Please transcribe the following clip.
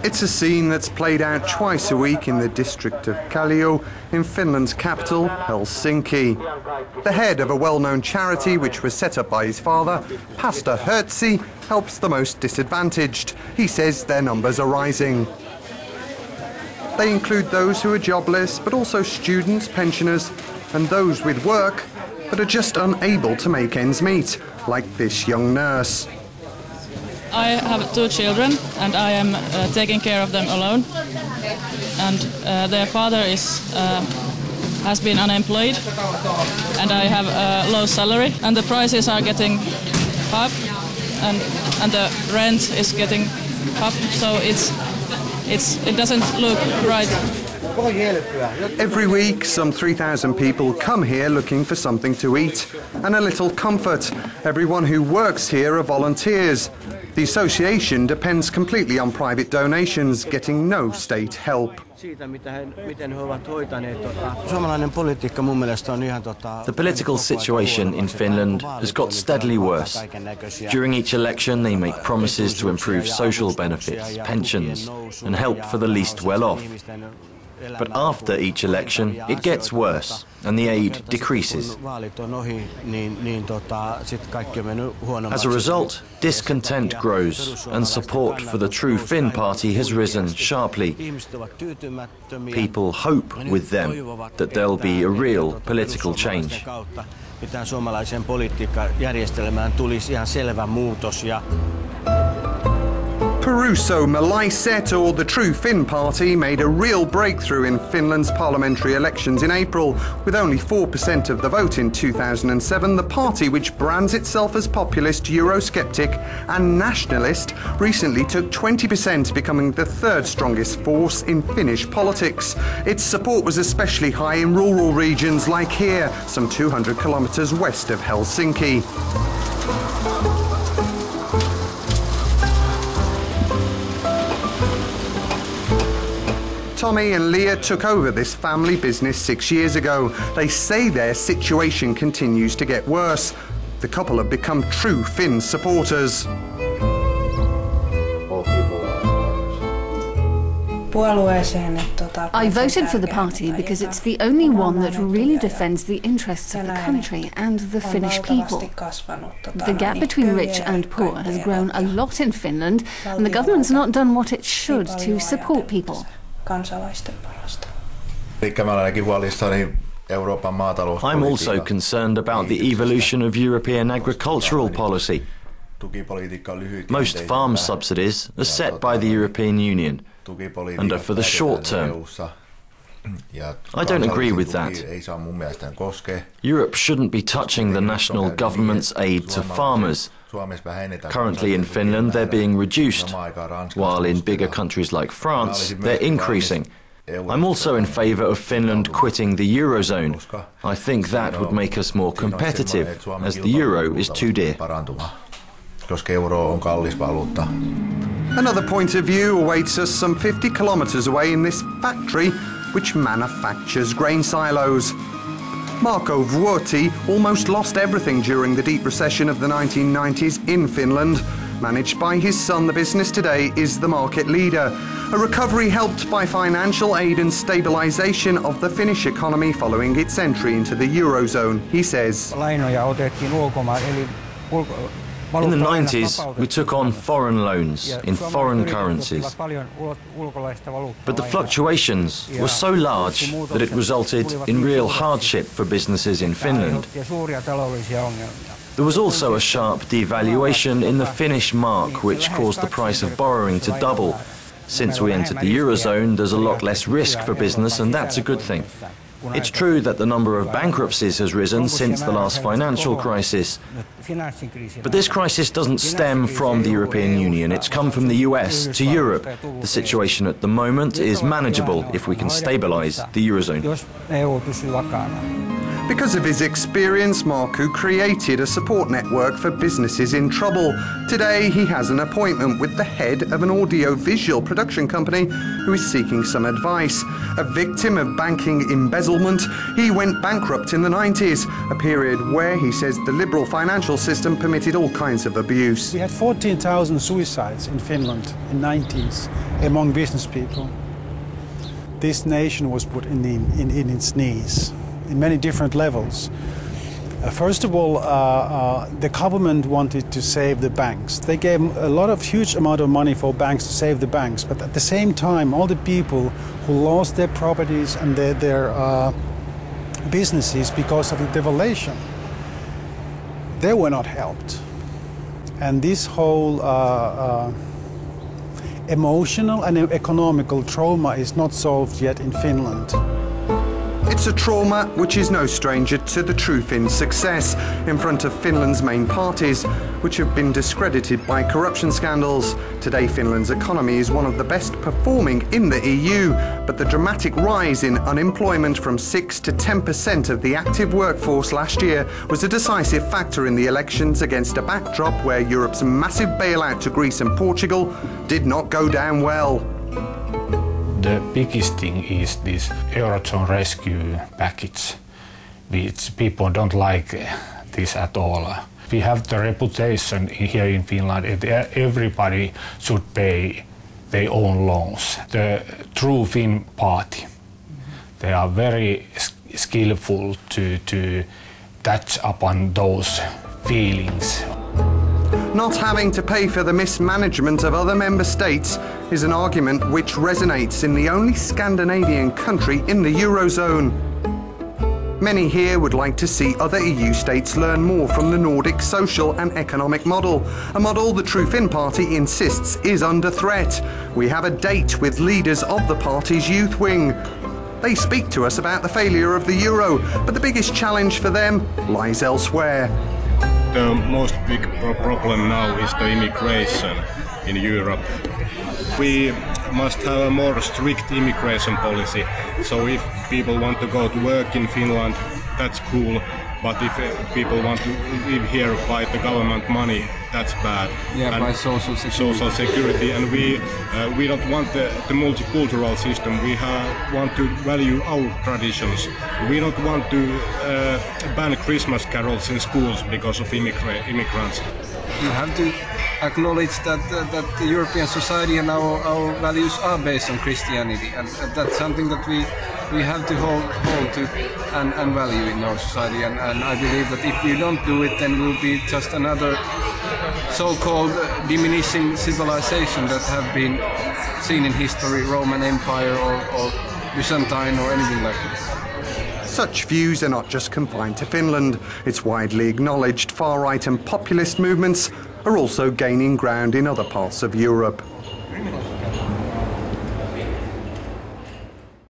It's a scene that's played out twice a week in the district of Kallio, in Finland's capital, Helsinki. The head of a well-known charity which was set up by his father, Pastor Hertzi, helps the most disadvantaged. He says their numbers are rising. They include those who are jobless, but also students, pensioners, and those with work, but are just unable to make ends meet, like this young nurse. I have 2 children and I am taking care of them alone, and their father has been unemployed and I have a low salary, and the prices are getting up and the rent is getting up, so it doesn't look right. Every week, some 3,000 people come here looking for something to eat and a little comfort. Everyone who works here are volunteers. The association depends completely on private donations, getting no state help. The political situation in Finland has got steadily worse. During each election they make promises to improve social benefits, pensions and help for the least well-off. But after each election it gets worse and the aid decreases. As a result, discontent grows and support for the True Finn party has risen sharply. People hope with them that there'll be a real political change. Peruso Malaiset, or the True Finn party, made a real breakthrough in Finland's parliamentary elections in April. With only 4% of the vote in 2007, the party, which brands itself as populist, euro-sceptic and nationalist, recently took 20%, becoming the 3rd strongest force in Finnish politics. Its support was especially high in rural regions like here, some 200 kilometers west of Helsinki. Tommy and Leah took over this family business 6 years ago. They say their situation continues to get worse. The couple have become True Finn supporters. I voted for the party because it's the only one that really defends the interests of the country and the Finnish people. The gap between rich and poor has grown a lot in Finland, and the government's not done what it should to support people. I'm also concerned about the evolution of European agricultural policy. Most farm subsidies are set by the European Union and are for the short term. I don't agree with that. Europe shouldn't be touching the national government's aid to farmers. Currently in Finland they're being reduced, while in bigger countries like France they're increasing. I'm also in favour of Finland quitting the eurozone. I think that would make us more competitive, as the euro is too dear. Another point of view awaits us some 50 kilometres away in this factory which manufactures grain silos. Marko Vuoti almost lost everything during the deep recession of the 1990s in Finland. Managed by his son, the business today is the market leader. A recovery helped by financial aid and stabilisation of the Finnish economy following its entry into the eurozone, he says. In the 90s, we took on foreign loans in foreign currencies. But the fluctuations were so large that it resulted in real hardship for businesses in Finland. There was also a sharp devaluation in the Finnish mark, which caused the price of borrowing to double. Since we entered the eurozone, there's a lot less risk for business, and that's a good thing. It's true that the number of bankruptcies has risen since the last financial crisis. But this crisis doesn't stem from the European Union. It's come from the US to Europe. The situation at the moment is manageable if we can stabilise the eurozone. Because of his experience, Markku created a support network for businesses in trouble. Today, he has an appointment with the head of an audio-visual production company who is seeking some advice. A victim of banking embezzlement, he went bankrupt in the 90s, a period where he says the liberal financial system permitted all kinds of abuse. We had 14,000 suicides in Finland in the 90s among business people. This nation was put in its knees in many different levels. First of all, the government wanted to save the banks. They gave a huge amount of money for banks to save the banks, but at the same time, all the people who lost their properties and their businesses because of the devaluation, they were not helped. And this whole emotional and economical trauma is not solved yet in Finland. It's a trauma which is no stranger to the truth in success in front of Finland's main parties, which have been discredited by corruption scandals. Today, Finland's economy is one of the best performing in the EU, but the dramatic rise in unemployment from 6 to 10% of the active workforce last year was a decisive factor in the elections against a backdrop where Europe's massive bailout to Greece and Portugal did not go down well. The biggest thing is this eurozone rescue package, which people don't like this at all. We have the reputation here in Finland that everybody should pay their own loans. The true Finn party, they are very skillful to touch upon those feelings. Not having to pay for the mismanagement of other member states is an argument which resonates in the only Scandinavian country in the eurozone. Many here would like to see other EU states learn more from the Nordic social and economic model, a model the True Finn party insists is under threat. We have a date with leaders of the party's youth wing. They speak to us about the failure of the euro, but the biggest challenge for them lies elsewhere. The most big problem now is the immigration in Europe. We must have a more strict immigration policy. So if people want to go to work in Finland, that's cool. But if people want to live here by the government money, that's bad. Yeah, and by social security. And we don't want the multicultural system. We want to value our traditions. We don't want to ban Christmas carols in schools because of immigrants. You have to acknowledge that the European society and our values are based on Christianity, and that's something that we have to hold to and value in our society. And I believe that if you don't do it, then we'll be just another so-called diminishing civilization that have been seen in history, Roman Empire or Byzantine or anything like this. Such views are not just confined to Finland. It's widely acknowledged far-right and populist movements are also gaining ground in other parts of Europe.